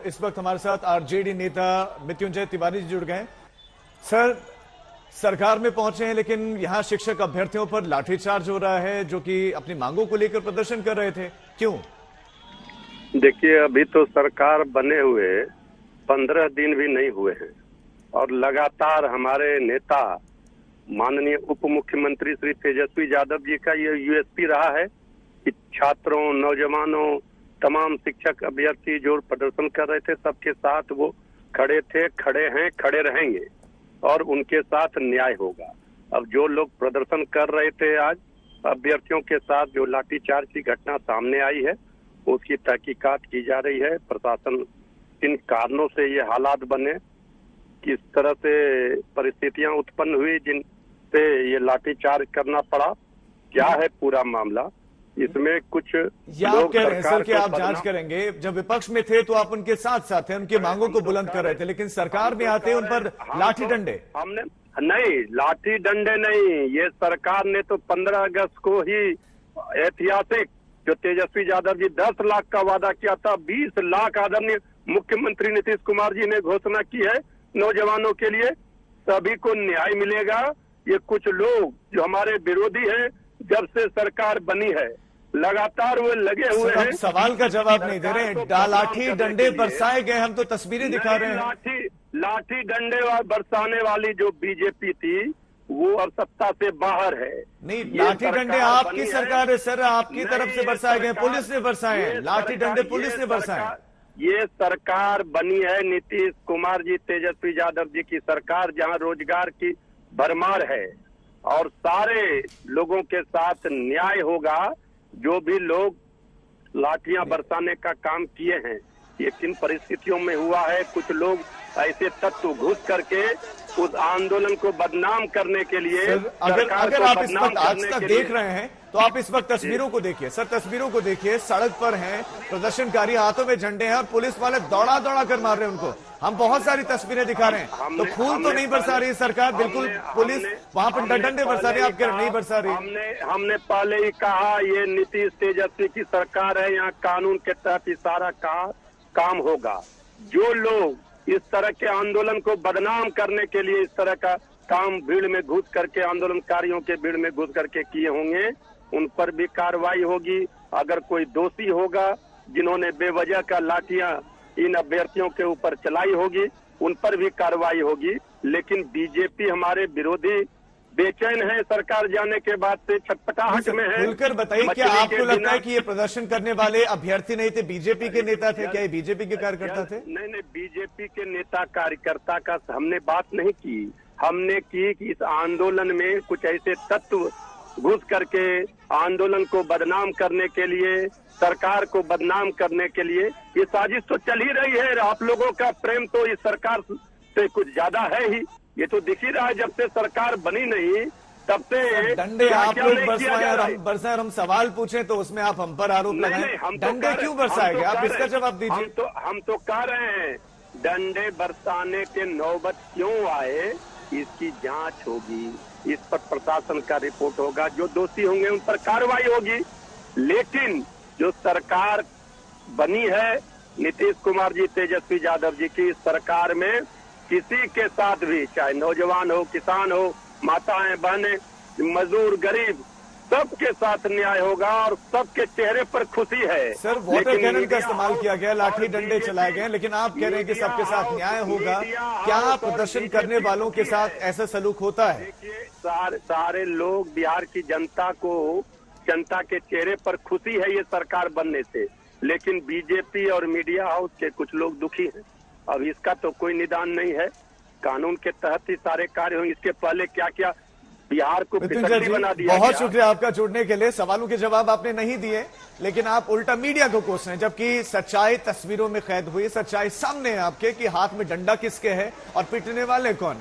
इस वक्त हमारे साथ आरजेडी नेता मृत्युंजय तिवारी जी जुड़ गए। सर, सरकार में पहुंचे हैं लेकिन यहां शिक्षक अभ्यर्थियों पर लाठीचार्ज हो रहा है, जो कि अपनी मांगों को लेकर प्रदर्शन कर रहे थे, क्यों? देखिए, अभी तो सरकार बने हुए 15 दिन भी नहीं हुए हैं और लगातार हमारे नेता माननीय उप मुख्यमंत्री श्री तेजस्वी यादव जी का ये यूएसपी रहा है कि छात्रों, नौजवानों, तमाम शिक्षक अभ्यर्थी जो प्रदर्शन कर रहे थे सबके साथ वो खड़े थे, खड़े हैं, खड़े रहेंगे और उनके साथ न्याय होगा। अब जो लोग प्रदर्शन कर रहे थे आज अभ्यर्थियों के साथ, जो लाठीचार्ज की घटना सामने आई है उसकी तहकीकात की जा रही है। प्रशासन किन कारणों से ये हालात बने, किस तरह से परिस्थितियां उत्पन्न हुई जिनसे ये लाठीचार्ज करना पड़ा, क्या है पूरा मामला, इसमें कुछ आप कह रहे हैं सर कि आप जांच करेंगे। जब विपक्ष में थे तो आप उनके साथ साथ थे, उनकी मांगों को बुलंद कर रहे थे, लेकिन सरकार में आते उन पर लाठी डंडे। हमने नहीं, लाठी डंडे नहीं, ये सरकार ने तो 15 अगस्त को ही ऐतिहासिक जो तेजस्वी यादव जी 10 लाख का वादा किया था, 20 लाख आदरणीय मुख्यमंत्री नीतीश कुमार जी ने घोषणा की है नौजवानों के लिए। सभी को न्याय मिलेगा। ये कुछ लोग जो हमारे विरोधी हैं, जब से सरकार बनी है लगातार वो लगे हुए हैं। सवाल का जवाब नहीं दे रहे हैं। लाठी डंडे बरसाए गए, हम तो तस्वीरें दिखा रहे हैं। लाठी डंडे बरसाने वाली जो बीजेपी थी वो अब सत्ता से बाहर है। नहीं, लाठी डंडे आपकी सरकार है सर, आपकी तरफ से बरसाए गए, पुलिस ने बरसाए हैं। लाठी डंडे पुलिस ने बरसाए। ये सरकार बनी है नीतीश कुमार जी, तेजस्वी यादव जी की सरकार, जहां रोजगार की भरमार है और सारे लोगों के साथ न्याय होगा। जो भी लोग लाठियां बरसाने का काम किए हैं, ये किन परिस्थितियों में हुआ है, कुछ लोग ऐसे तत्व घुस करके उस आंदोलन को बदनाम करने के लिए अगर आप इस वक्त आज तक देख रहे हैं तो आप इस वक्त तस्वीरों को देखिए सर, तस्वीरों को देखिए। सड़क पर हैं प्रदर्शनकारी, हाथों में झंडे हैं और पुलिस वाले दौड़ा दौड़ा कर मार रहे हैं उनको। हम बहुत सारी तस्वीरें दिखा रहे हैं। तो खून तो नहीं बरसा रही सरकार, बिल्कुल पुलिस वहां पर डंडे बरसा रही है, आप कह रहे नहीं बरसा रही। हमने पहले ही कहा ये नीतीश तेजस्वी की सरकार है, यहाँ कानून के तहत ही सारा काम होगा। जो लोग इस तरह के आंदोलन को बदनाम करने के लिए इस तरह का काम भीड़ में घुस करके, आंदोलनकारियों के भीड़ में घुस करके किए होंगे, उन पर भी कार्रवाई होगी। अगर कोई दोषी होगा जिन्होंने बेवजह का लाठियां इन अभ्यर्थियों के ऊपर चलाई होगी, उन पर भी कार्रवाई होगी। लेकिन बीजेपी हमारे विरोधी बेचैन है सरकार जाने के बाद से, छटपटाहट में है। खुलकर बताइए, क्या आपको लगता है कि ये प्रदर्शन करने वाले अभ्यर्थी नहीं थे, बीजेपी के नेता थे? क्या ये बीजेपी के कार्यकर्ता थे? नहीं, बीजेपी के नेता कार्यकर्ता का हमने बात नहीं की। हमने की कि इस आंदोलन में कुछ ऐसे तत्व घुस करके आंदोलन को बदनाम करने के लिए, सरकार को बदनाम करने के लिए ये साजिश तो चल ही रही है। आप लोगों का प्रेम तो इस सरकार से कुछ ज्यादा है ही, ये तो दिख ही रहा है। जब से सरकार बनी नहीं तब से डंडे आप लोग बरसाए, हम सवाल पूछे तो उसमें आप हम पर आरोप लगाएं। डंडे क्यों बरसाए गए, आप इसका जवाब दीजिए। हम तो कह रहे हैं डंडे बरसाने के नौबत क्यों आए, इसकी जांच होगी, इस पर प्रशासन का रिपोर्ट होगा, जो दोषी होंगे उन पर कार्रवाई होगी। लेकिन जो सरकार बनी है नीतीश कुमार जी, तेजस्वी यादव जी की सरकार में किसी के साथ भी, चाहे नौजवान हो, किसान हो, माताएं, बहनें, मजदूर, गरीब, सबके साथ न्याय होगा और सबके चेहरे पर खुशी है। सर, वाटर कैनन का इस्तेमाल किया गया, लाठी डंडे चलाए गए, लेकिन आप कह रहे हैं कि सबके साथ न्याय होगा। क्या प्रदर्शन करने वालों के साथ ऐसा सलूक होता है? सारे लोग, बिहार की जनता को, जनता के चेहरे पर खुशी है ये सरकार बनने से, लेकिन बीजेपी और मीडिया हाउस के कुछ लोग दुखी हैं। अब इसका तो कोई निदान नहीं है, कानून के तहत ही सारे कार्य होंगे। इसके पहले क्या क्या बिहार को फितरती बना दिया। बहुत शुक्रिया आपका जुड़ने के लिए। सवालों के जवाब आपने नहीं दिए, लेकिन आप उल्टा मीडिया को कोस रहे हैं, जबकि सच्चाई तस्वीरों में कैद हुई, सच्चाई सामने है आपके कि हाथ में डंडा किसके है और पीटने वाले कौन है।